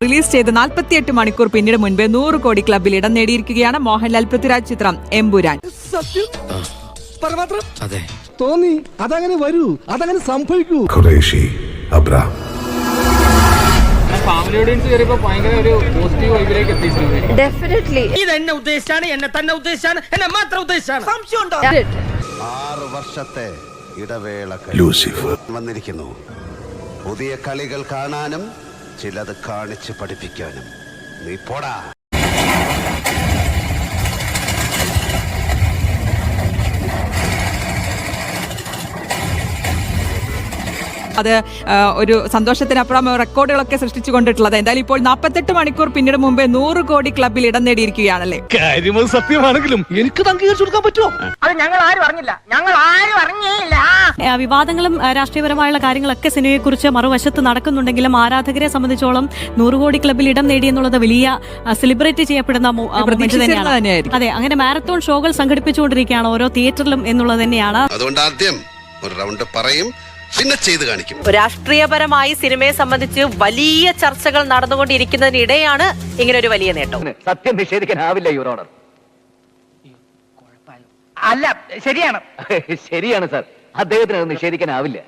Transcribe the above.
Release ചെയ്ത് 48 മണിക്കൂർ പിന്നീട് മുൻപേ 100 കോടി ക്ലബിൽ ഇടം നേടിയിരിക്കുകയാണ് മോഹൻലാൽ പൃഥ്വിരാജ് ചിത്രം എമ്പുരാൻ. തോന്നി അതങ്ങനെ വരൂ, അതങ്ങനെ സംഭവിക്കൂ. എന്നെ ഉദ്ദേശിച്ചാണ്, എന്നെ തന്നെ ഉദ്ദേശിച്ചാണ്, എന്നെ മാത്രം ഉദ്ദേശിച്ചാണ്. 6 വർഷത്തെ ഇടവേള വന്നിരിക്കുന്നു. പുതിയ കളികൾ കാണാനും ചിലത് കാണിച്ച് പഠിപ്പിക്കാനും. നീ പോടാ. അത് ഒരു സന്തോഷത്തിനപ്പുറം റെക്കോർഡുകളൊക്കെ സൃഷ്ടിച്ചുകൊണ്ടിട്ടുള്ളത്. എന്തായാലും ഇപ്പോൾ 48 മണിക്കൂർ പിന്നീട് മുമ്പേ 100 കോടി ക്ലബിൽ ഇടം നേടിയിരിക്കുകയാണല്ലേ. കാര്യം സത്യമാണെങ്കിലും എനിക്ക് അംഗീകരിച്ചു കൊടുക്കാൻ പറ്റുമോ? അത് ഞങ്ങൾ ആരും അറിഞ്ഞില്ല, ഞങ്ങൾ ആരും അറിഞ്ഞില്ല. വിവാദങ്ങളും രാഷ്ട്രീയപരമായുള്ള കാര്യങ്ങളൊക്കെ സിനിമയെക്കുറിച്ച് മറുവശത്ത് നടക്കുന്നുണ്ടെങ്കിലും ആരാധകരെ സംബന്ധിച്ചോളം 100 കോടി ക്ലബിൽ ഇടം നേടി എന്നുള്ളത് വലിയ സെലിബ്രേറ്റ് ചെയ്യപ്പെടുന്ന തന്നെയാണ്. അതെ, അങ്ങനെ മാരത്തോൺ ഷോകൾ സംഘടിപ്പിച്ചുകൊണ്ടിരിക്കുകയാണ് ഓരോ തിയേറ്ററിലും എന്നുള്ളത് തന്നെയാണ്. അതുകൊണ്ട് ആദ്യം ഒരു റൗണ്ട് പറയും, പിന്നെ ചെയ്ത് കാണിക്കും. രാഷ്ട്രീയപരമായി സിനിമയെ സംബന്ധിച്ച് വലിയ ചർച്ചകൾ നടന്നുകൊണ്ടിരിക്കുന്നതിനിടെയാണ് ഇങ്ങനെ ഒരു വലിയ നേട്ടം. സത്യം നിഷേധിക്കാനാവില്ല യുവർ ഓണർ. അല്ല, ശരിയാണ്. ശരിയാണ് സാർ, അദ്ദേഹത്തിന് അത് നിഷേധിക്കാനാവില്ല.